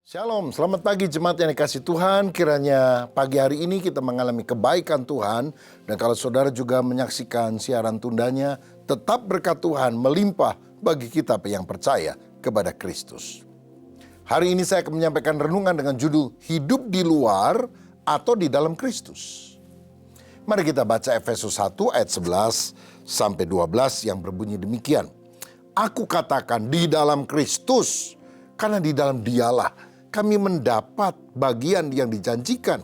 Shalom, selamat pagi jemaat yang dikasih Tuhan. Kiranya pagi hari ini kita mengalami kebaikan Tuhan. Dan kalau saudara juga menyaksikan siaran tundanya, tetap berkat Tuhan melimpah bagi kita yang percaya kepada Kristus. Hari ini saya akan menyampaikan renungan dengan judul Hidup di luar atau di dalam Kristus. Mari kita baca Efesus 1 ayat 11 sampai 12 yang berbunyi demikian. Aku katakan di dalam Kristus, karena di dalam Dialah kami mendapat bagian yang dijanjikan.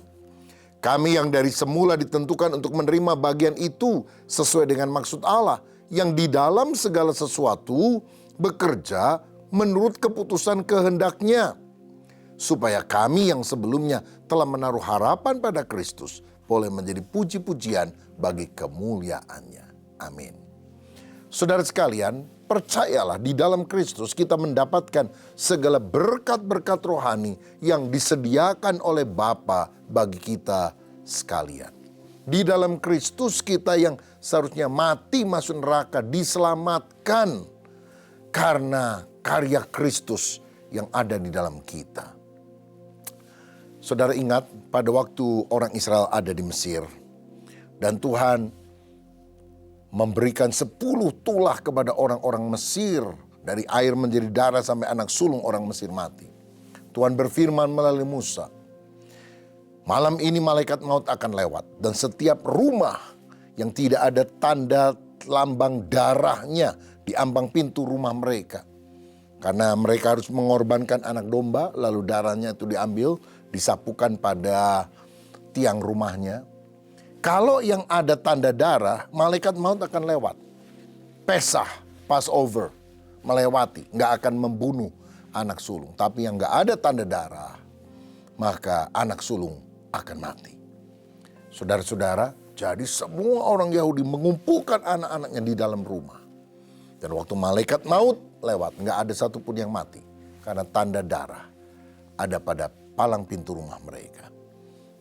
Kami yang dari semula ditentukan untuk menerima bagian itu sesuai dengan maksud Allah, yang di dalam segala sesuatu bekerja menurut keputusan kehendak-Nya, supaya kami yang sebelumnya telah menaruh harapan pada Kristus boleh menjadi puji-pujian bagi kemuliaan-Nya. Amin. Saudara sekalian, percayalah di dalam Kristus kita mendapatkan segala berkat-berkat rohani yang disediakan oleh Bapa bagi kita sekalian. Di dalam Kristus kita yang seharusnya mati masuk neraka diselamatkan karena karya Kristus yang ada di dalam kita. Saudara ingat pada waktu orang Israel ada di Mesir dan Tuhan memberikan 10 tulah kepada orang-orang Mesir. Dari air menjadi darah sampai anak sulung orang Mesir mati. Tuhan berfirman melalui Musa, malam ini malaikat maut akan lewat. Dan setiap rumah yang tidak ada tanda lambang darahnya di ambang pintu rumah mereka. Karena mereka harus mengorbankan anak domba, lalu darahnya itu diambil, disapukan pada tiang rumahnya. Kalau yang ada tanda darah, malaikat maut akan lewat. Pesah, Passover, melewati, nggak akan membunuh anak sulung. Tapi yang nggak ada tanda darah, maka anak sulung akan mati. Saudara-saudara, jadi semua orang Yahudi mengumpulkan anak-anaknya di dalam rumah. Dan waktu malaikat maut lewat, nggak ada satupun yang mati. Karena tanda darah ada pada palang pintu rumah mereka.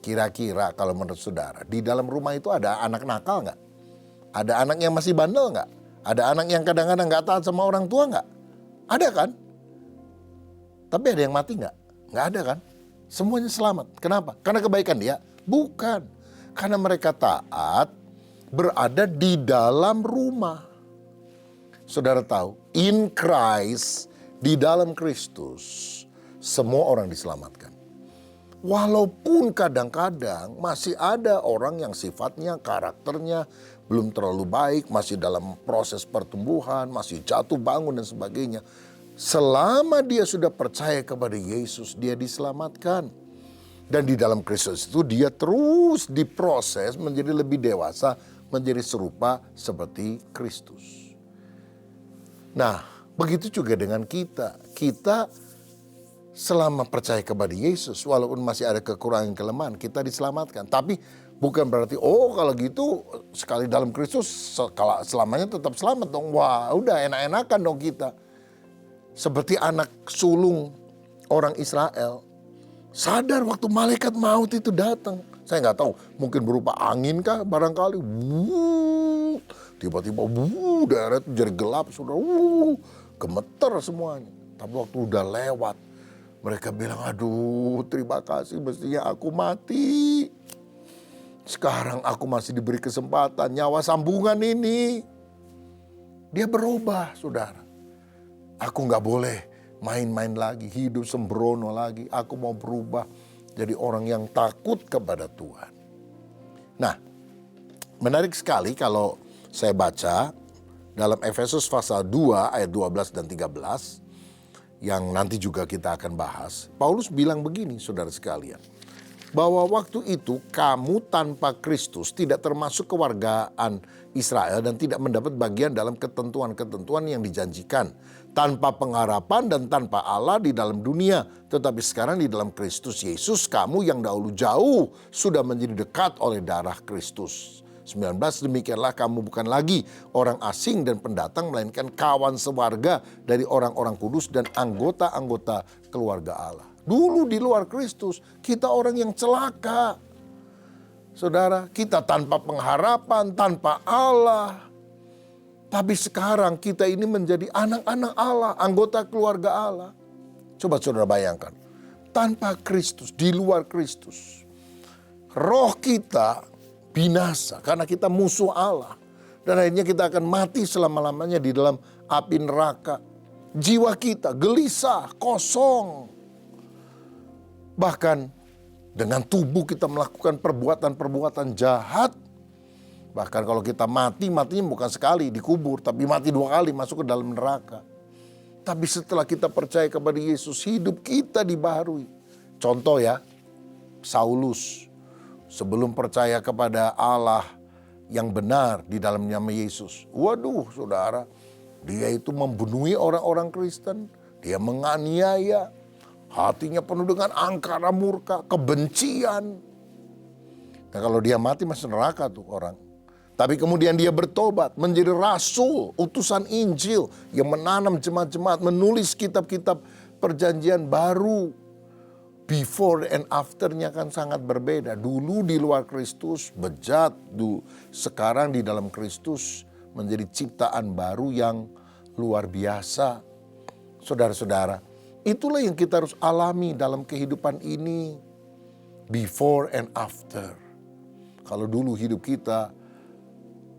Kira-kira kalau menurut saudara, di dalam rumah itu ada anak nakal nggak? Ada anak yang masih bandel nggak? Ada anak yang kadang-kadang nggak taat sama orang tua nggak? Ada kan? Tapi ada yang mati nggak? Nggak ada kan? Semuanya selamat. Kenapa? Karena kebaikan dia? Bukan. Karena mereka taat berada di dalam rumah. Saudara tahu, in Christ, di dalam Kristus, semua orang diselamatkan. Walaupun kadang-kadang masih ada orang yang sifatnya, karakternya belum terlalu baik, masih dalam proses pertumbuhan, masih jatuh bangun dan sebagainya. Selama dia sudah percaya kepada Yesus, dia diselamatkan. Dan di dalam Kristus itu dia terus diproses menjadi lebih dewasa, menjadi serupa seperti Kristus. Nah, begitu juga dengan kita. Kita selama percaya kepada Yesus, walaupun masih ada kekurangan kelemahan, kita diselamatkan. Tapi bukan berarti, kalau gitu sekali dalam Kristus, selamanya tetap selamat dong. Wah, udah enak-enakan dong kita. Seperti anak sulung orang Israel, sadar waktu malaikat maut itu datang. Saya nggak tahu, mungkin berupa angin kah barangkali. Tiba-tiba daerah itu jadi gelap, sudah gemeter semuanya. Tapi waktu udah lewat, mereka bilang, aduh terima kasih, mestinya aku mati. Sekarang aku masih diberi kesempatan, nyawa sambungan ini. Dia berubah, saudara. Aku gak boleh main-main lagi, hidup sembrono lagi. Aku mau berubah jadi orang yang takut kepada Tuhan. Nah, menarik sekali kalau saya baca dalam Efesus pasal 2 ayat 12 dan 13. Yang nanti juga kita akan bahas. Paulus bilang begini, saudara sekalian. Bahwa waktu itu kamu tanpa Kristus tidak termasuk kewargaan Israel dan tidak mendapat bagian dalam ketentuan-ketentuan yang dijanjikan. Tanpa pengharapan dan tanpa Allah di dalam dunia. Tetapi sekarang di dalam Kristus Yesus, kamu yang dahulu jauh sudah menjadi dekat oleh darah Kristus. 19, demikianlah kamu bukan lagi orang asing dan pendatang, melainkan kawan sewarga dari orang-orang kudus dan anggota-anggota keluarga Allah. Dulu di luar Kristus, kita orang yang celaka. Saudara, kita tanpa pengharapan, tanpa Allah. Tapi sekarang kita ini menjadi anak-anak Allah, anggota keluarga Allah. Coba saudara bayangkan, tanpa Kristus, di luar Kristus, roh kita binasa karena kita musuh Allah. Dan akhirnya kita akan mati selama-lamanya di dalam api neraka. Jiwa kita gelisah, kosong. Bahkan dengan tubuh kita melakukan perbuatan-perbuatan jahat. Bahkan kalau kita matinya bukan sekali dikubur, tapi mati 2 kali masuk ke dalam neraka. Tapi setelah kita percaya kepada Yesus, hidup kita dibaharui. Contoh ya, Saulus sebelum percaya kepada Allah yang benar di dalam nama Yesus. Waduh saudara, dia itu membunuhi orang-orang Kristen. Dia menganiaya, hatinya penuh dengan angkara murka, kebencian. Nah kalau dia mati masuk neraka tuh orang. Tapi kemudian dia bertobat, menjadi rasul, utusan Injil yang menanam jemaat-jemaat, menulis kitab-kitab perjanjian baru. Before and afternya kan sangat berbeda. Dulu di luar Kristus, bejat. Sekarang di dalam Kristus menjadi ciptaan baru yang luar biasa. Saudara-saudara, itulah yang kita harus alami dalam kehidupan ini. Before and after. Kalau dulu hidup kita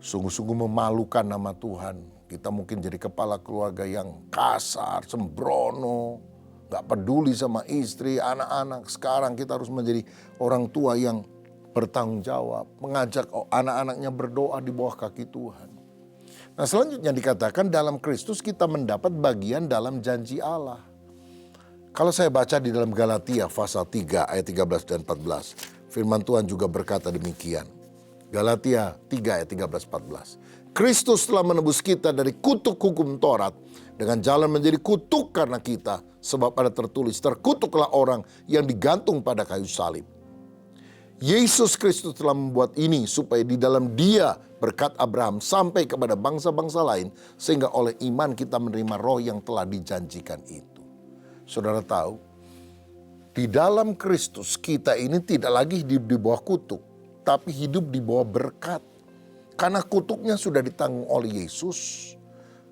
sungguh-sungguh memalukan nama Tuhan. Kita mungkin jadi kepala keluarga yang kasar, sembrono, gak peduli sama istri, anak-anak. Sekarang kita harus menjadi orang tua yang bertanggung jawab, mengajak anak-anaknya berdoa di bawah kaki Tuhan. Nah selanjutnya dikatakan dalam Kristus kita mendapat bagian dalam janji Allah. Kalau saya baca di dalam Galatia pasal 3 ayat 13 dan 14, firman Tuhan juga berkata demikian. Galatia 3 ayat 13-14. Kristus telah menebus kita dari kutuk hukum Taurat dengan jalan menjadi kutuk karena kita. Sebab ada tertulis, terkutuklah orang yang digantung pada kayu salib. Yesus Kristus telah membuat ini supaya di dalam Dia berkat Abraham sampai kepada bangsa-bangsa lain. Sehingga oleh iman kita menerima roh yang telah dijanjikan itu. Saudara tahu, di dalam Kristus kita ini tidak lagi hidup di bawah kutuk. Tapi hidup di bawah berkat. Karena kutuknya sudah ditanggung oleh Yesus.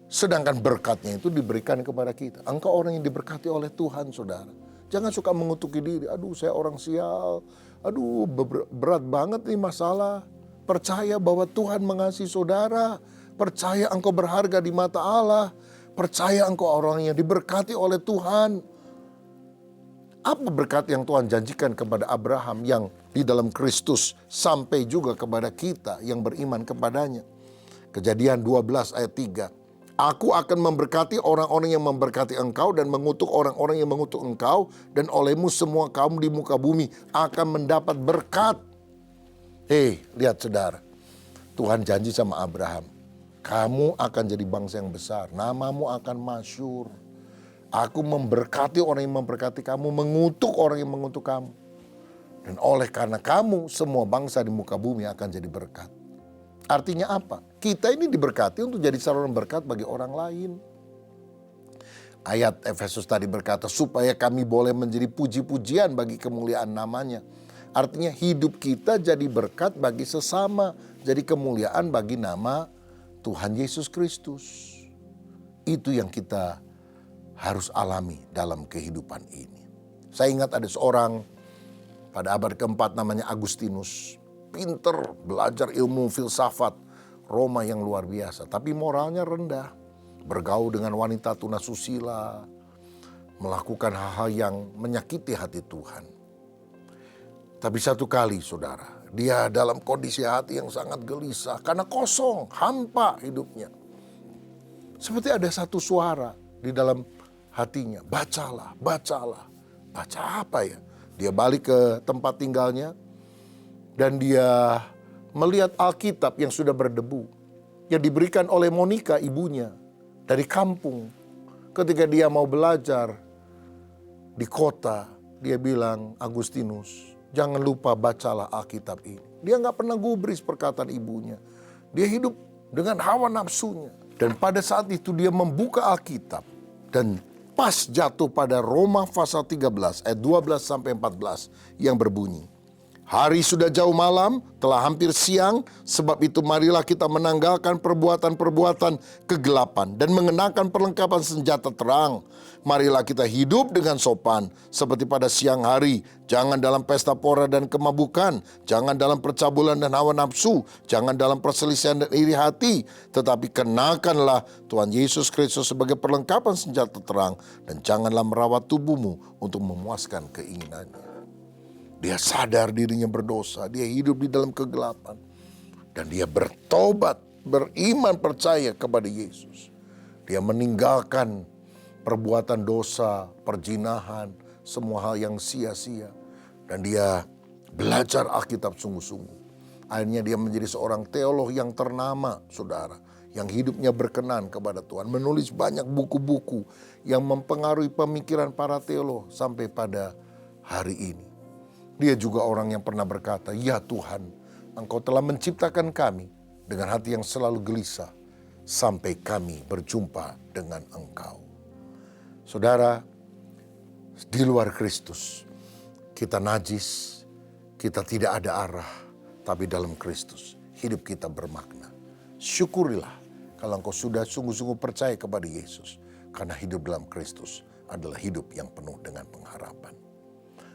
Sedangkan berkatnya itu diberikan kepada kita. Engkau orang yang diberkati oleh Tuhan saudara. Jangan suka mengutuki diri. Aduh saya orang sial. Aduh berat banget nih masalah. Percaya bahwa Tuhan mengasihi saudara. Percaya engkau berharga di mata Allah. Percaya engkau orang yang diberkati oleh Tuhan. Apa berkat yang Tuhan janjikan kepada Abraham yang di dalam Kristus sampai juga kepada kita yang beriman kepadanya? Kejadian 12 ayat 3. Aku akan memberkati orang-orang yang memberkati engkau dan mengutuk orang-orang yang mengutuk engkau. Dan olehmu semua kaum di muka bumi akan mendapat berkat. Lihat saudara. Tuhan janji sama Abraham. Kamu akan jadi bangsa yang besar. Namamu akan masyhur. Aku memberkati orang yang memberkati kamu, mengutuk orang yang mengutuk kamu. Dan oleh karena kamu, semua bangsa di muka bumi akan jadi berkat. Artinya apa? Kita ini diberkati untuk jadi saluran berkat bagi orang lain. Ayat Efesus tadi berkata, supaya kami boleh menjadi puji-pujian bagi kemuliaan namanya. Artinya hidup kita jadi berkat bagi sesama, jadi kemuliaan bagi nama Tuhan Yesus Kristus. Itu yang kita harus alami dalam kehidupan ini. Saya ingat ada seorang pada abad keempat namanya Agustinus. Pinter, belajar ilmu filsafat Roma yang luar biasa. Tapi moralnya rendah. Bergaul dengan wanita tunasusila. Melakukan hal-hal yang menyakiti hati Tuhan. Tapi satu kali saudara, dia dalam kondisi hati yang sangat gelisah. Karena kosong, hampa hidupnya. Seperti ada satu suara di dalam hatinya, bacalah. Baca apa ya? Dia balik ke tempat tinggalnya dan dia melihat Alkitab yang sudah berdebu yang diberikan oleh Monica ibunya dari kampung. Ketika dia mau belajar di kota, dia bilang, Agustinus, jangan lupa bacalah Alkitab ini. Dia gak pernah gubris perkataan ibunya. Dia hidup dengan hawa nafsunya. Dan pada saat itu dia membuka Alkitab dan pas jatuh pada Roma pasal 13 ayat 12 sampai 14 yang berbunyi, Hari sudah jauh malam, telah hampir siang, sebab itu marilah kita menanggalkan perbuatan-perbuatan kegelapan dan mengenakan perlengkapan senjata terang. Marilah kita hidup dengan sopan, seperti pada siang hari. Jangan dalam pesta pora dan kemabukan, jangan dalam percabulan dan hawa nafsu, jangan dalam perselisihan dan iri hati, tetapi kenakanlah Tuhan Yesus Kristus sebagai perlengkapan senjata terang, dan janganlah merawat tubuhmu untuk memuaskan keinginannya. Dia sadar dirinya berdosa, dia hidup di dalam kegelapan. Dan dia bertobat, beriman, percaya kepada Yesus. Dia meninggalkan perbuatan dosa, perzinahan, semua hal yang sia-sia. Dan dia belajar Alkitab sungguh-sungguh. Akhirnya dia menjadi seorang teolog yang ternama, saudara. Yang hidupnya berkenan kepada Tuhan. Menulis banyak buku-buku yang mempengaruhi pemikiran para teolog sampai pada hari ini. Dia juga orang yang pernah berkata, "Ya Tuhan, Engkau telah menciptakan kami dengan hati yang selalu gelisah sampai kami berjumpa dengan Engkau." Saudara, di luar Kristus, kita najis, kita tidak ada arah, tapi dalam Kristus, hidup kita bermakna. Syukurilah kalau engkau sudah sungguh-sungguh percaya kepada Yesus, karena hidup dalam Kristus adalah hidup yang penuh dengan pengharapan.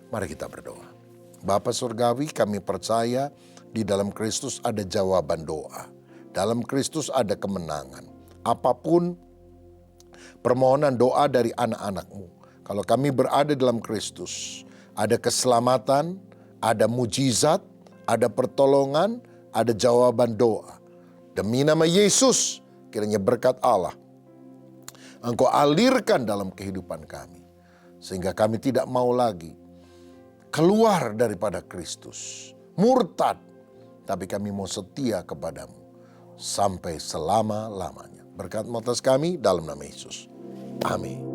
Mari kita berdoa. Bapa Surgawi, kami percaya di dalam Kristus ada jawaban doa. Dalam Kristus ada kemenangan. Apapun permohonan doa dari anak-anak-Mu, kalau kami berada dalam Kristus, ada keselamatan, ada mujizat, ada pertolongan, ada jawaban doa. Demi nama Yesus, kiranya berkat Allah Engkau alirkan dalam kehidupan kami, sehingga kami tidak mau lagi keluar daripada Kristus, murtad, tapi kami mau setia kepadamu sampai selama-lamanya. Berkat atas kami dalam nama Yesus. Amin.